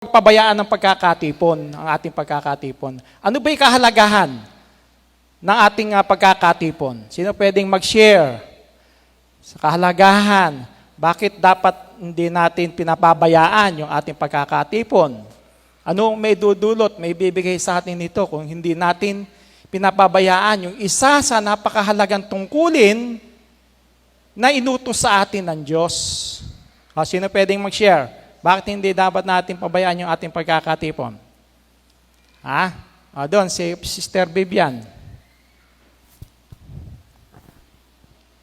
Pabayaan ng pagkakatipon, ang ating pagkakatipon. Ano ba yung kahalagahan ng ating pagkakatipon? Sino pwedeng mag-share sa kahalagahan? Bakit dapat hindi natin pinapabayaan yung ating pagkakatipon? Anong may dudulot, may bibigay sa atin nito kung hindi natin pinapabayaan yung isa sa napakahalagang tungkulin na inutos sa atin ng Diyos? Sino pwedeng mag-share? Bakit hindi dapat natin pabayaan yung ating pagkakatipon? Doon, si Sister Vivian.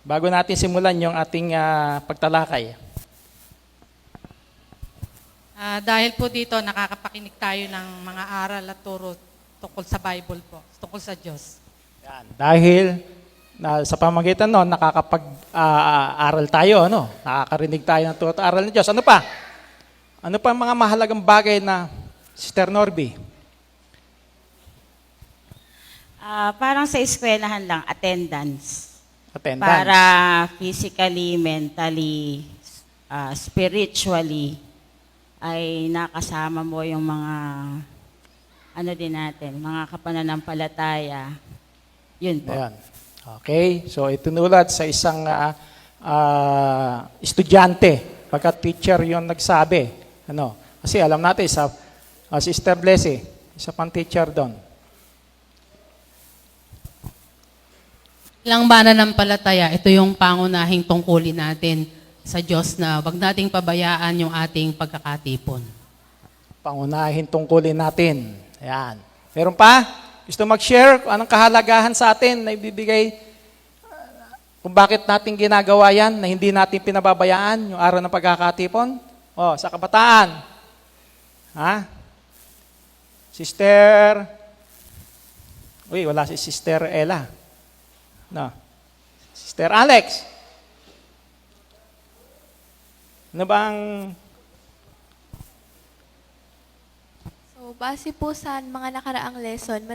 Bago natin simulan yung ating pagtalakay. Dahil po dito, nakakapakinig tayo ng mga aral at turo tungkol sa Bible po, tungkol sa Diyos. Yan. Dahil sa pamamagitan nun, nakakapag-aral tayo, nakakarinig tayo ng turo at aral ng Diyos. Ano pa? Ano pa ang mga mahalagang bagay na, Sister Norby? Parang sa eskwelahan lang, attendance. Attendance. Para physically, mentally, spiritually, ay nakasama mo yung mga, mga kapananampalataya. Yun po. Ayan. Okay, so itinulad sa isang estudyante, pagka teacher yon nagsabi. Kasi alam natin, Sister Blessy, isa pang teacher doon. Ilang mananampalataya, ito yung pangunahing tungkulin natin sa Diyos na wag nating pabayaan yung ating pagkakatipon. Pangunahin tungkulin natin. Ayan. Meron pa? Gusto mag-share kung anong kahalagahan sa atin na ibibigay kung bakit natin ginagawa yan na hindi natin pinababayaan yung araw ng pagkakatipon? Sa kabataan. Sister, wala si Sister Ella. Sister Alex. Ano bang... So, base po sa mga nakaraang lesson,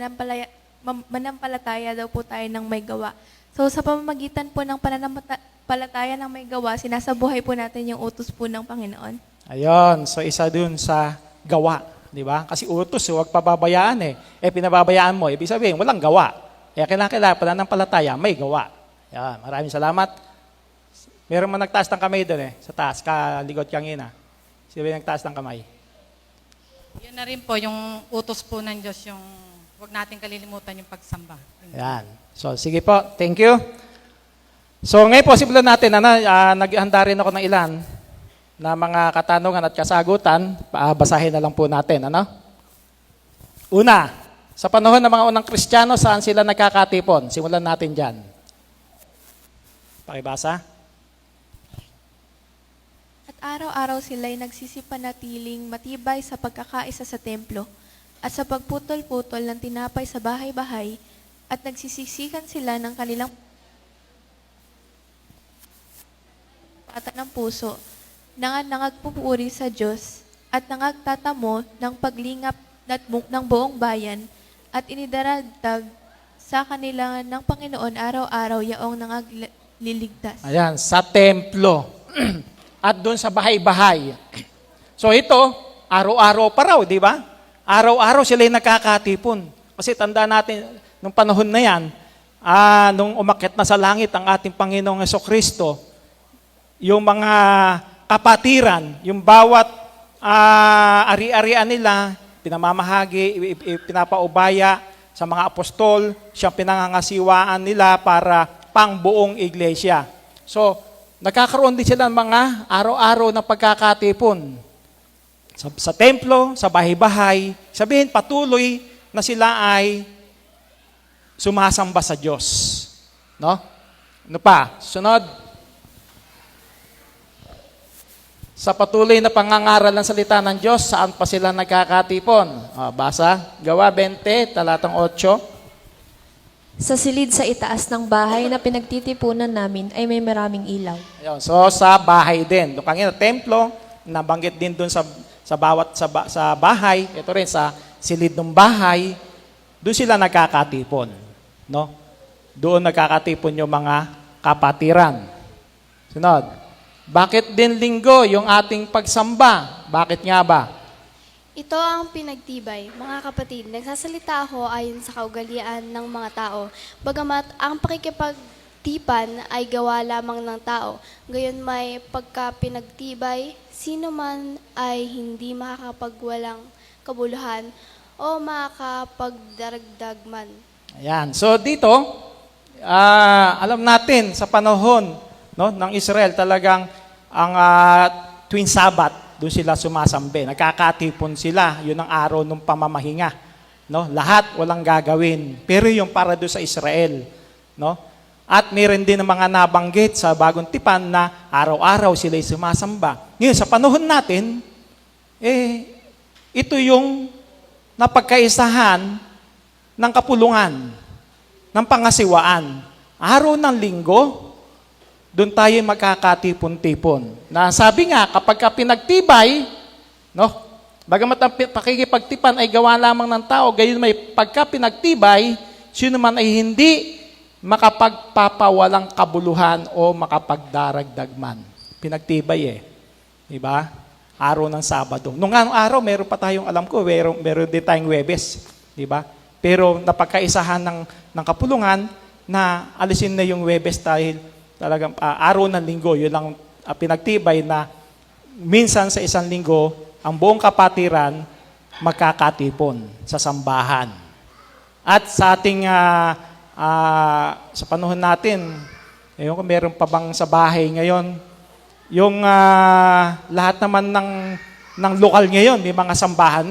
manampalataya daw po tayo ng may gawa. So, sa pamamagitan po ng pananampalataya ng may gawa, sinasabuhay po natin yung utos po ng Panginoon. Ayun, so isa dun sa gawa, di ba? Kasi utos, huwag pababayaan pinababayaan mo, ibig sabihin, walang gawa. Kailangan pananampalataya, may gawa. Yan, maraming salamat. Meron man nagtaas ng kamay doon sa taas, kaligod kangina. Sino ba nagtaas ng kamay? Yun na rin po, yung utos po ng Diyos, yung huwag natin kalilimutan yung pagsamba. Yan. So, sige po, thank you. So, ngayon po, simulan natin, naghanda rin ako ng ilan na mga katanungan at kasagutan, basahin na lang po natin. Una, sa panahon ng mga unang Kristiyano, saan sila nagkakatipon? Simulan natin dyan. Pakibasa. At araw-araw sila'y nagsisipanatiling matibay sa pagkakaisa sa templo at sa pagputol-putol ng tinapay sa bahay-bahay at nagsisisikan sila ng kanilang pata ng puso nangagpupuri sa Diyos at nangagtatamo ng paglingap ng buong bayan at inidaragdag sa kanila ng Panginoon araw-araw yaong nangagliligtas. Ayan, sa templo at doon sa bahay-bahay. So ito, araw-araw pa raw, di ba? Araw-araw sila yung nakakatipon. Kasi tanda natin, nung panahon na yan, nung umakyat na sa langit ang ating Panginoong Jesucristo, yung mga kapatiran, yung bawat ari-arian nila, pinamamahagi, pinapaubaya sa mga apostol, siyang pinangangasiwaan nila para pang buong iglesia. So, nagkakaroon din sila ng mga araw-araw na pagkakatipon. Sa templo, sa bahay-bahay, sabihin patuloy na sila ay sumasamba sa Diyos. Ano pa? Sunod. Sa patuloy na pangangaral ng salita ng Diyos, saan pa sila nagkakatipon? Basa, Gawa 20, talatang 8. Sa silid sa itaas ng bahay na pinagtitipunan namin ay may maraming ilaw. Ayun, so sa bahay din. Doon kanina, templo, nabanggit din doon sa bahay, ito rin sa silid ng bahay, doon sila nagkakatipon. Doon nagkakatipon yung mga kapatiran. Sunod. Bakit din linggo yung ating pagsamba? Bakit nga ba? Ito ang pinagtibay. Mga kapatid, nagsasalita ako ayon sa kaugalian ng mga tao. Bagamat ang pakikipagtipan ay gawa lamang ng tao, gayon may pagkapinagtibay, sino man ay hindi makakapagwalang kabuluhan o makakapagdaragdag man. Ayan. So dito, alam natin sa panahon, no, ng Israel talagang ang tuwing Sabat, doon sila sumasambi. Nagkakatipon sila. Yun ang araw ng pamamahinga. No? Lahat walang gagawin. Pero yung para doon sa Israel. No? At meron din ng mga nabanggit sa Bagong Tipan na araw-araw sila'y sumasamba. Ngayon, sa panahon natin, ito yung napagkaisahan ng kapulungan, ng pangasiwaan. Araw ng linggo, doon tayo magkakatipon-tipon. Na sabi nga, kapag ka pinagtibay, no, bagamat ang pakikipagtipan ay gawa lamang ng tao, gayon may pagka pinagtibay, sino man ay hindi makapagpapawalang kabuluhan o makapagdaragdag man. Pinagtibay Diba? Araw ng Sabado. Nung araw, meron pa tayong, alam ko, meron din tayong Huwebes. Diba? Pero napagkaisahan ng kapulungan na alisin na yung Huwebes dahil talagang araw ng linggo, yun lang pinagtibay na minsan sa isang linggo, ang buong kapatiran magkakatipon sa sambahan. At sa ating, sa panahon natin, kung meron pa bang sa bahay ngayon, yung lahat naman ng lokal ngayon, may mga sambahan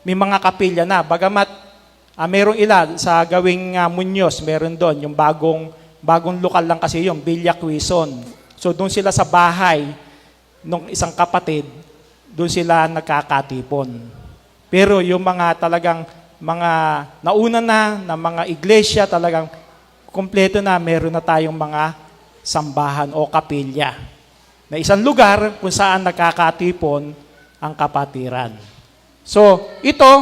may mga kapilya na. Bagamat merong ilan sa gawing Muñoz, meron doon, yung bagong lokal lang kasi yung Villa Quezon. So doon sila sa bahay ng isang kapatid, doon sila nagkakatipon. Pero yung mga talagang mga nauna na mga iglesia, talagang kumpleto na, meron na tayong mga sambahan o kapilya na isang lugar kung saan nagkakatipon ang kapatiran. So ito,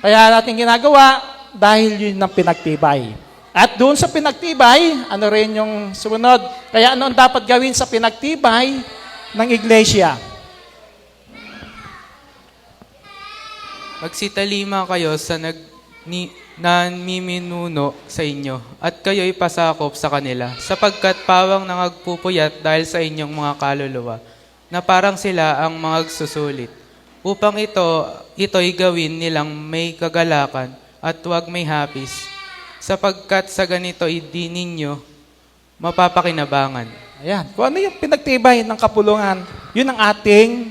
kaya natin ginagawa dahil yun ang pinagtibay. At doon sa pinagtibay, ano rin yung sumunod? Kaya ano ang dapat gawin sa pinagtibay ng iglesia? Magsitalima kayo sa namiminuno sa inyo at kayo'y pasakop sa kanila sapagkat pawang nangagpupuyat dahil sa inyong mga kaluluwa na parang sila ang mga susulit upang ito'y gawin nilang may kagalakan at huwag may hapis sapagkat sa ganito hindi ninyo mapapakinabangan. Ayan. Kung ano yung pinagtibay ng kapulungan, yun ang ating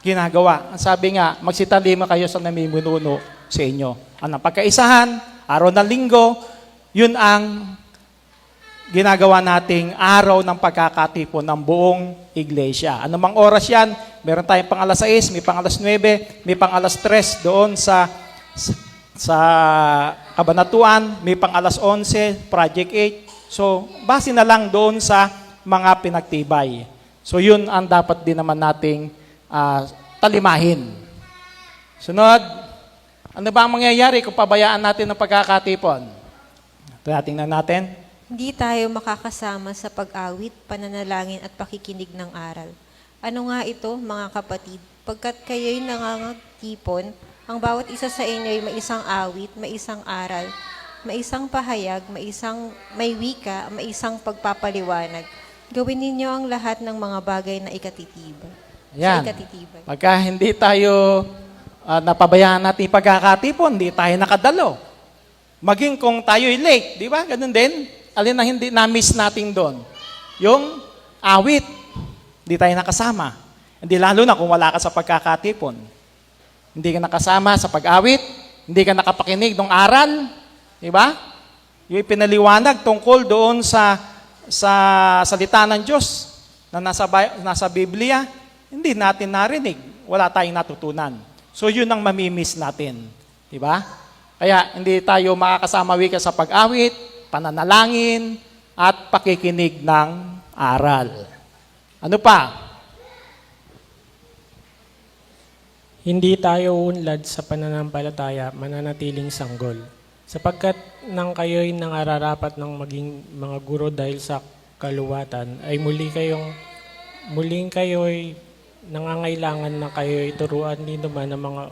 ginagawa. Ang sabi nga, magsitalima kayo sa namiminuno sa inyo. Ang pagkaisahan, araw ng linggo, yun ang ginagawa nating araw ng pagkakatipon ng buong iglesia. Ano mang oras yan, meron tayong pang alas 6, may pang alas 9, may pang alas 3 doon sa Kabanatuan, may pang alas 11, Project 8. So, base na lang doon sa mga pinagtibay. So, yun ang dapat din naman nating talimahin. Sunod, ano ba ang mangyayari kung pabayaan natin ng pagkakatipon? Tingnan natin. Hindi tayo makakasama sa pag-awit, pananalangin at pakikinig ng aral. Ano nga ito, mga kapatid? Pagkat kayo'y nangangagtipon, ang bawat isa sa inyo ay may isang awit, may isang aral, may isang pahayag, may wika, may isang pagpapaliwanag. Gawin ninyo ang lahat ng mga bagay na ikatitibay. Ayan. Sa ikatitibay. Pagka hindi tayo napabayaan natin pagkakatipon, hindi tayo nakadalo. Maging kung tayo'y late, di ba? Ganun din. Alin na hindi na-miss natin doon? Yung awit, hindi tayo nakasama. Hindi lalo na kung wala ka sa pagkakatipon. Hindi ka nakasama sa pag-awit, hindi ka nakapakinig ng aral, di ba? Yung pinaliwanag tungkol doon sa salita ng Diyos na nasa Biblia, hindi natin narinig. Wala tayong natutunan. So yun ang mamimiss natin. Di ba? Kaya hindi tayo makakasama wika sa pag-awit, pananalangin, at pakikinig ng aral. Ano pa? Hindi tayo unlad sa pananampalataya, mananatiling sanggol. Sapagkat nang kayo'y nangararapat ng maging mga guro dahil sa kaluwatan, ay muling kayo'y nangangailangan na kayo ituruan din naman ng mga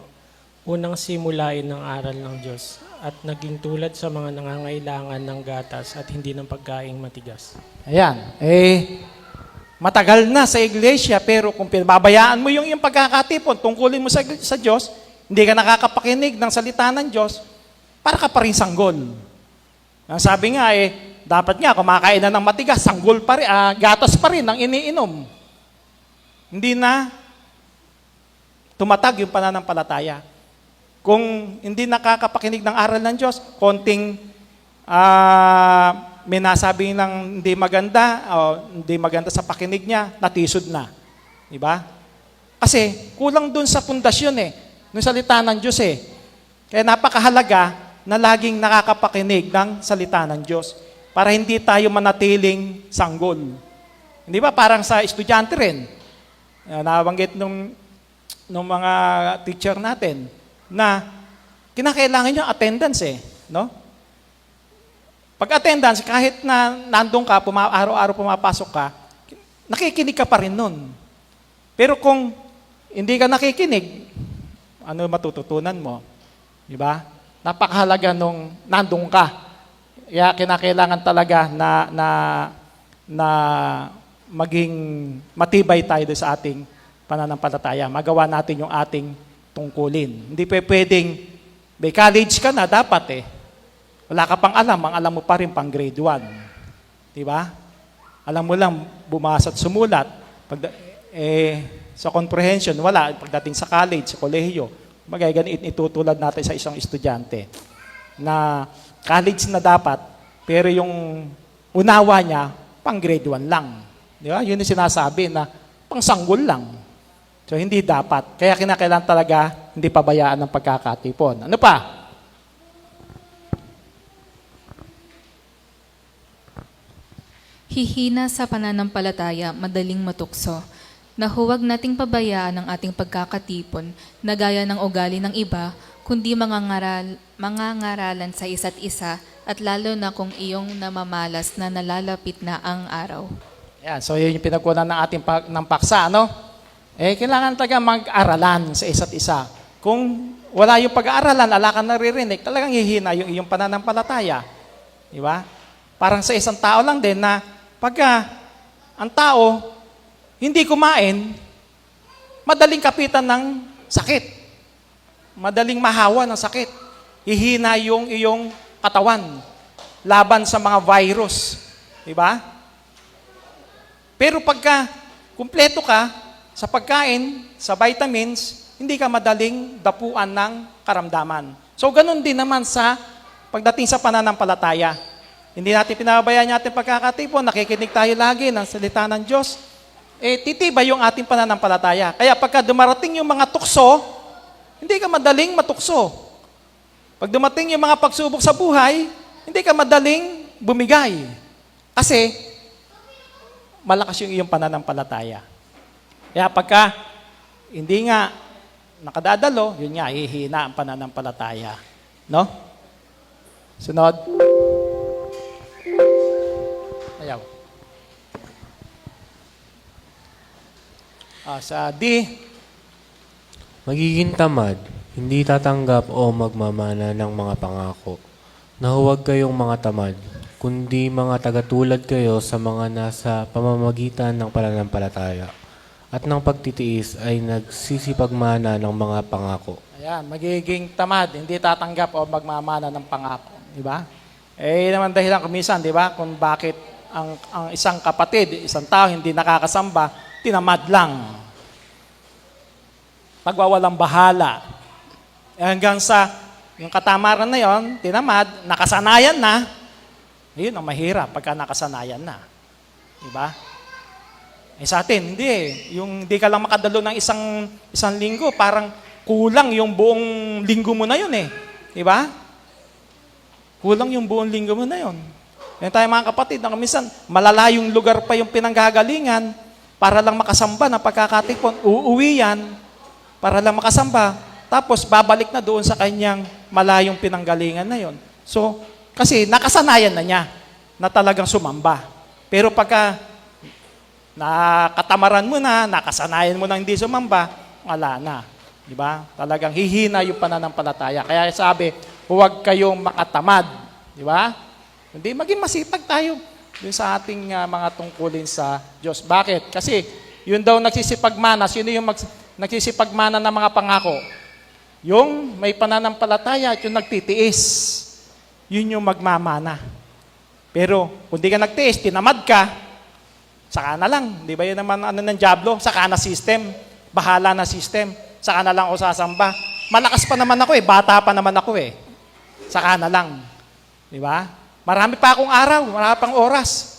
unang simulain ng aral ng Diyos at naging tulad sa mga nangangailangan ng gatas at hindi ng pagkaing matigas. Ayan. Matagal na sa iglesia, pero kung pinababayaan mo yung iyong pagkakatipon, tungkulin mo sa Diyos, hindi ka nakakapakinig ng salita ng Diyos, para ka pa rin sanggol. Ang sabi nga dapat nga kumakain na ng matigas, sanggol pa rin, gatas pa rin ang iniinom. Hindi na tumatag yung pananampalataya. Kung hindi nakakapakinig ng aral ng Diyos, konting may nasabi ng hindi maganda o hindi maganda sa pakinig niya, natisod na. Di ba? Kasi kulang dun sa pundasyon ng salita ng Diyos Kaya napakahalaga na laging nakakapakinig ng salita ng Diyos para hindi tayo manatiling sanggol. Hindi ba? Parang sa estudyante rin. Nabanggit nung mga teacher natin na kinakailangan yung attendance no? Pag attendance, kahit na nandun ka, araw-araw pumapasok ka, nakikinig ka pa rin nun. Pero kung hindi ka nakikinig, ano matututunan mo? Di ba? Napakahalaga nung nandun ka. Kaya kinakailangan talaga na maging matibay tayo sa ating pananampalataya. Magawa natin yung ating tungkulin. Hindi pwedeng, may college ka na, dapat wala ka pang alam, ang alam mo pa rin pang grade 1. Diba? Alam mo lang, bumasa at sumulat. Sa comprehension, wala. Pagdating sa college, sa kolehiyo, magayon itutulad natin sa isang estudyante na college na dapat, pero yung unawa niya, pang grade 1 lang. Diba? Yun yung sinasabi na pang sanggol lang. So, hindi dapat. Kaya kinakailangan talaga hindi pabayaan ng pagkakatipon. Ano pa? Hihina sa pananampalataya, madaling matukso, na huwag nating pabayaan ang ating pagkakatipon na gaya ng ugali ng iba, kundi mangangaralan sa isa't isa at lalo na kung iyong namamalas na nalalapit na ang araw. Yan, so yun yung pinagkunan ng ating ng paksa, no? Kailangan talaga mag-aralan sa isa't isa. Kung wala yung pag-aaralan, ala ka naririnig, talagang hihina yung iyong pananampalataya. Di ba? Parang sa isang tao lang din na pagka ang tao hindi kumain, madaling kapitan ng sakit. Madaling mahawa ng sakit. Hihina yung iyong katawan laban sa mga virus. Di ba? Pero pagka kumpleto ka sa pagkain, sa vitamins, hindi ka madaling dapuan ng karamdaman. So, ganun din naman sa pagdating sa pananampalataya. Hindi natin pinababayaan yung ating pagkakatipon, nakikinig tayo lagi ng salita ng Diyos, titibay yung ating pananampalataya. Kaya pagka dumarating yung mga tukso, hindi ka madaling matukso. Pag dumating yung mga pagsubok sa buhay, hindi ka madaling bumigay. Kasi, malakas yung iyong pananampalataya. Kaya pagka hindi nga nakadadalo, yun nga, hihina ang pananampalataya. No? Sunod. Ayaw. Sa D. Magiging tamad, hindi tatanggap o magmamana ng mga pangako. Na huwag kayong mga tamad, kundi mga tagatulad kayo sa mga nasa pamamagitan ng pananampalataya at ng pagtitiis ay nagsisipagmana ng mga pangako. Ayan, magiging tamad, hindi tatanggap o magmamana ng pangako. Di ba? Naman dahilan kumisan, di ba? Kung bakit ang isang kapatid, isang tao hindi nakakasamba, tinamad lang. Pagwawalang bahala. Hanggang sa yung katamaran na yon, tinamad, nakasanayan na, yun ang mahirap pagka nakasanayan na. Diba? Sa atin, hindi Yung hindi ka lang makadalo ng isang linggo, parang kulang yung buong linggo mo na yun Diba? Kulang yung buong linggo mo na yun. Yan tayo mga kapatid, na minsan malalayong lugar pa yung pinanggagalingan para lang makasamba ng pagkakatipon. Uuwi yan para lang makasamba. Tapos babalik na doon sa kanyang malayong pinanggalingan na yon. So, kasi nakasanayan na niya na talagang sumamba. Pero pagka nakatamaran mo na, nakasanayan mo na hindi sumamba, wala na. Di ba? Talagang hihina yung pananampalataya. Kaya sabi, huwag kayong makatamad. Di ba? Hindi, maging masipag tayo dun sa ating mga tungkulin sa Diyos. Bakit? Kasi yun daw nagsisipagmana. Sino yung nagsisipagmana ng mga pangako? Yung may pananampalataya at yung nagtitiis. Yun yung magmamana. Pero kung di ka nagtiis, tinamad ka, saka na lang. Di ba yun naman ano ng Diablo? Saka na system. Bahala na system. Saka na lang ako sasamba. Malakas pa naman ako bata pa naman ako Saka na lang. Di ba? Marami pa akong araw, marami pang oras.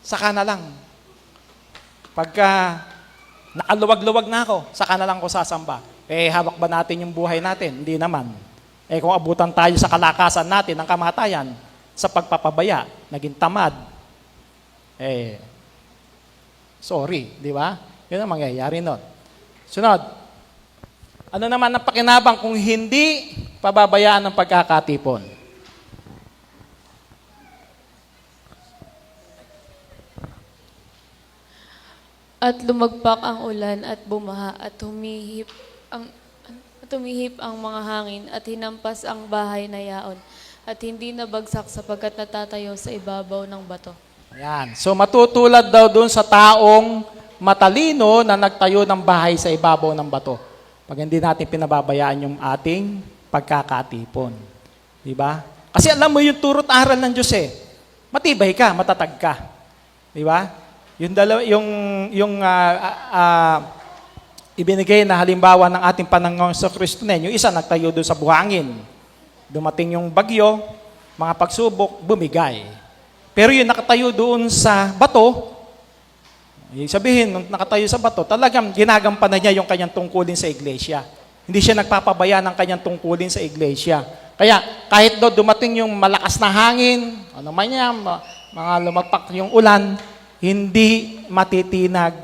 Saka na lang. Pagka nakaluwag-luwag na ako, saka na lang ako sasamba. Hawak ba natin yung buhay natin? Hindi naman. Kung abutan tayo sa kalakasan natin ng kamatayan, sa pagpapabaya, naging tamad, sorry, di ba? Yun ang mangyayari nun. Sunod, ano naman ang pakinabang kung hindi pababayaan ng pagkakatipon? At lumagpak ang ulan at bumaha at humihip ang mga hangin at hinampas ang bahay na yaon at hindi nabagsak sapagkat natatayo sa ibabaw ng bato. Ayan. So matutulad daw dun sa taong matalino na nagtayo ng bahay sa ibabaw ng bato. Pag hindi natin pinababayaan yung ating pagkakatipon. Di ba? Kasi alam mo yung turo't aral ng Diyos matibay ka, matatag ka. Di ba? Yung ibinigay na halimbawa ng ating Panginoong Kristo yung isa nagtayo doon sa buhangin. Dumating yung bagyo, mga pagsubok, bumigay. Pero yung nakatayo doon sa bato, sabihin, nung nakatayo sa bato, talagang ginagampanan niya yung kanyang tungkulin sa iglesia. Hindi siya nagpapabaya ng kanyang tungkulin sa iglesia. Kaya kahit daw dumating yung malakas na hangin, ano man yan, mga lumagpak yung ulan, hindi matitinag.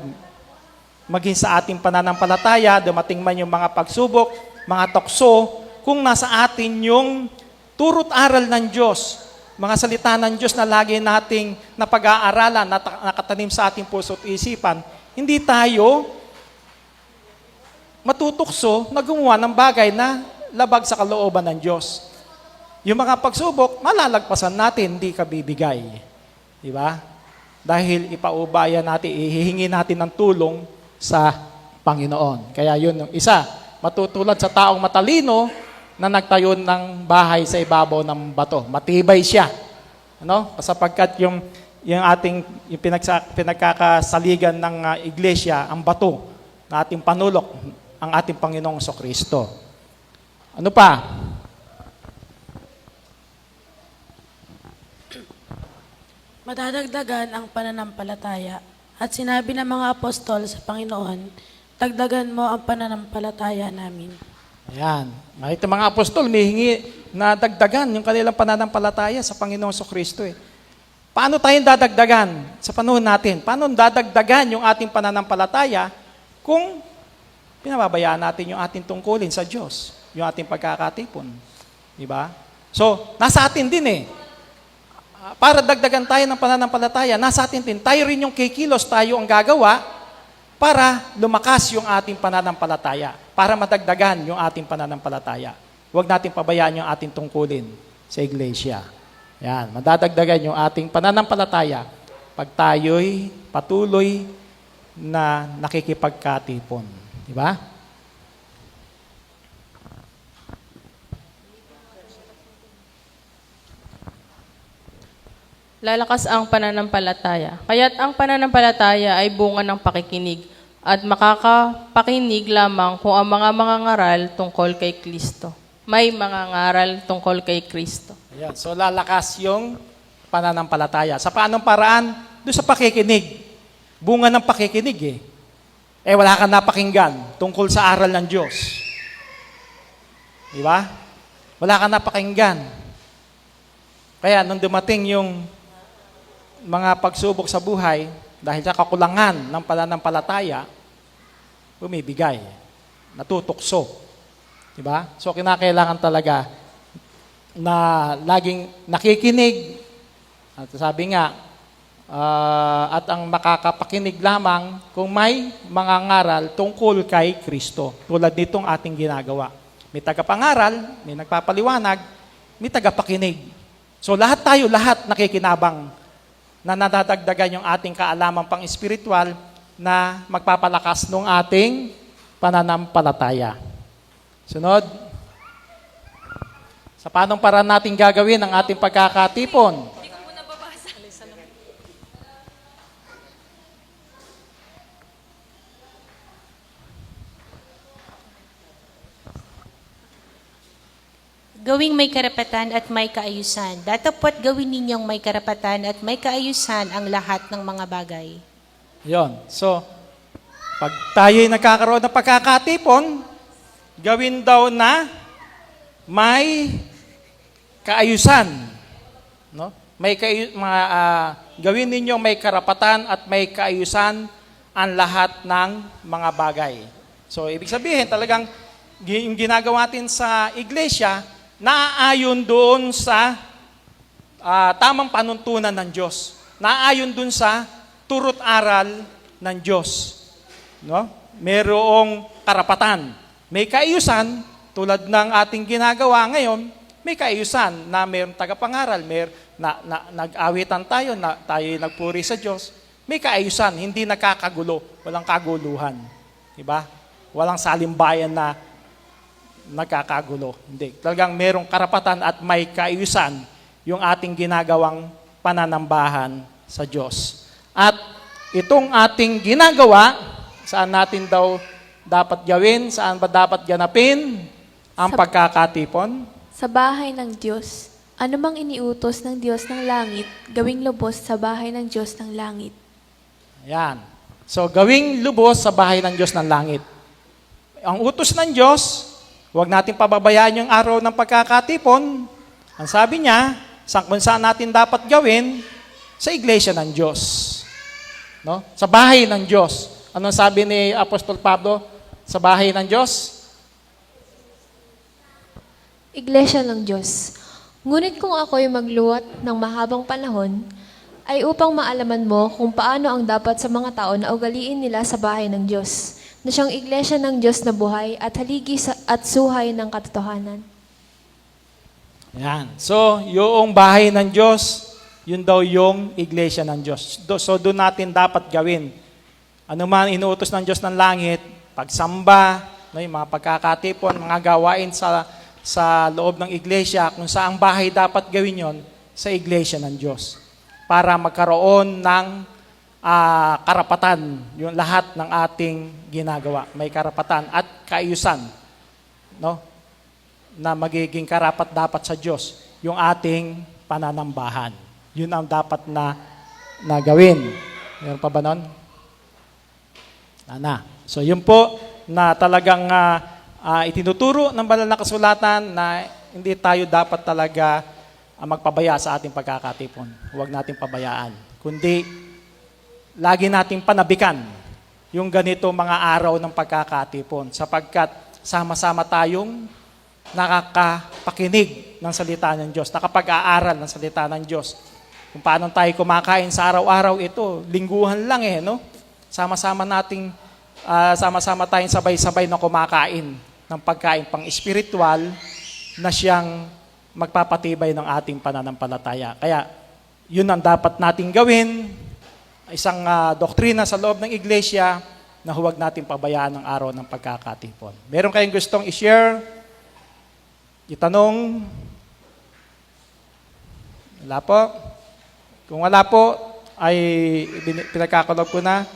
Maging sa ating pananampalataya, dumating man yung mga pagsubok, mga tukso, kung nasa atin yung turo't aral ng Diyos, mga salita ng Diyos na lagi nating napag-aaralan, nakatanim sa ating puso at isipan, hindi tayo matutukso na gumawa ng bagay na labag sa kalooban ng Diyos. Yung mga pagsubok, malalagpasan natin, hindi kabibigay. Di ba? Dahil ipaubaya natin, ihihingi natin ng tulong sa Panginoon. Kaya yun yung isa, matutulad sa taong matalino na nagtayo ng bahay sa ibabaw ng bato. Matibay siya. Sapagkat yung pinagkakasaligan ng iglesia, ang bato na ating panulok, ang ating Panginoong Kristo. Ano pa? Madadagdagan ang pananampalataya. At sinabi ng mga apostol sa Panginoon, dagdagan mo ang pananampalataya namin. Ayan. Ito mga apostol, mihingi na dagdagan yung kanilang pananampalataya sa Panginoong Kristo. Paano tayong dadagdagan sa panahon natin? Paano dadagdagan yung ating pananampalataya kung pinababayaan natin yung ating tungkulin sa Diyos, yung ating pagkakatipon? Diba? So, nasa atin din para dagdagan tayo ng pananampalataya, nasa atin din, tayo rin yung kikilos, tayo ang gagawa para lumakas yung ating pananampalataya, para madagdagan yung ating pananampalataya. Huwag natin pabayaan yung ating tungkulin sa iglesia. Yan, madadagdagan yung ating pananampalataya pag tayo'y patuloy na nakikipagkatipon. Di ba? Lalakas ang pananampalataya. Kaya't ang pananampalataya ay bunga ng pakikinig at makakapakinig lamang kung ang mga mangangaral tungkol kay Kristo. May mangangaral tungkol kay Kristo. Ayan. So lalakas yung pananampalataya. Sa paanong paraan? Doon sa pakikinig. Bunga ng pakikinig wala kang napakinggan tungkol sa aral ng Diyos. Di ba? Wala kang napakinggan. Kaya nung dumating yung mga pagsubok sa buhay, dahil sa kakulangan ng pananampalataya, bumibigay, natutukso. Diba? So, kinakailangan talaga na laging nakikinig. At sabi nga, at ang makakapakinig lamang kung may mga ngaral tungkol kay Kristo. Tulad nitong ating ginagawa. May tagapangaral, may nagpapaliwanag, may tagapakinig. So lahat nakikinabang na nadadagdagan yung ating kaalaman pang espiritual na magpapalakas ng ating pananampalataya. Sunod. Sa paanong paraan natin gagawin ang ating pagkakatipon? Gawing may karapatan at may kaayusan. Datapwat gawin ninyong may karapatan at may kaayusan ang lahat ng mga bagay. Yon. So, pag tayo'y nagkakaroon ng pagkakatipon, gawin daw na may kaayusan. No? Gawin ninyong may karapatan at may kaayusan ang lahat ng mga bagay. So, ibig sabihin, talagang yung ginagawa natin sa iglesia, naaayon doon sa tamang panuntunan ng Diyos. Naaayon doon sa turut aral ng Diyos. No? Merong karapatan. May kaayusan, tulad ng ating ginagawa ngayon, may kaayusan na mayroong tagapangaral, nag-awitan tayo, tayo nagpuri sa Diyos. May kaayusan, hindi nakakagulo, walang kaguluhan. Diba? Walang salimbayan na nagkakagulo. Hindi. Talagang merong karapatan at may kaayusan yung ating ginagawang pananambahan sa Diyos. At itong ating ginagawa, saan natin daw dapat gawin, saan ba dapat ganapin ang pagkakatipon? Sa bahay ng Diyos. Ano mang iniutos ng Diyos ng langit, gawing lubos sa bahay ng Diyos ng langit. Ayan. So, gawing lubos sa bahay ng Diyos ng langit. Ang utos ng Diyos, huwag natin pababayaan yung araw ng pagkakatipon. Ang sabi niya, kung saan natin dapat gawin, sa iglesia ng Diyos. No? Sa bahay ng Diyos. Anong sabi ni Apostol Pablo? Sa bahay ng Diyos? Iglesia ng Diyos. Ngunit kung ako'y magluwat ng mahabang panahon, ay upang maalaman mo kung paano ang dapat sa mga tao na ugaliin nila sa bahay ng Diyos, na siyang iglesia ng Diyos na buhay at haligi at suhay ng katotohanan. Yan. So, yung bahay ng Diyos, yun daw yung iglesia ng Diyos. So, doon natin dapat gawin. Ano man inuutos ng Diyos ng langit, pagsamba, no, yung mga pagkakatipon, mga gawain sa loob ng iglesia, kung saang bahay dapat gawin yon sa iglesia ng Diyos. Para magkaroon ng karapatan, yung lahat ng ating ginagawa. May karapatan at kaayusan, no? Na magiging karapat-dapat sa Diyos, yung ating pananambahan. Yun ang dapat na gawin. Meron pa ba nun? So yun po na talagang itinuturo ng banal na kasulatan na hindi tayo dapat talaga magpabaya sa ating pagkakatipon. Huwag nating pabayaan. Kundi lagi nating panabikan yung ganito mga araw ng pagkakatipon sapagkat sama-sama tayong nakakapakinig ng salita ng Diyos, nakapag-aaral ng salita ng Diyos. Kung paano tayo kumakain sa araw-araw ito, lingguhan lang no? Sama-sama tayong sabay-sabay na kumakain ng pagkain pang espiritual na siyang magpapatibay ng ating pananampalataya. Kaya, yun ang dapat nating gawin, isang doktrina sa loob ng iglesia na huwag natin pabayaan ang araw ng pagkakatipon. Meron kayong gustong i-share? Itanong? Wala po? Kung wala po, ay pinagkakalob ko na.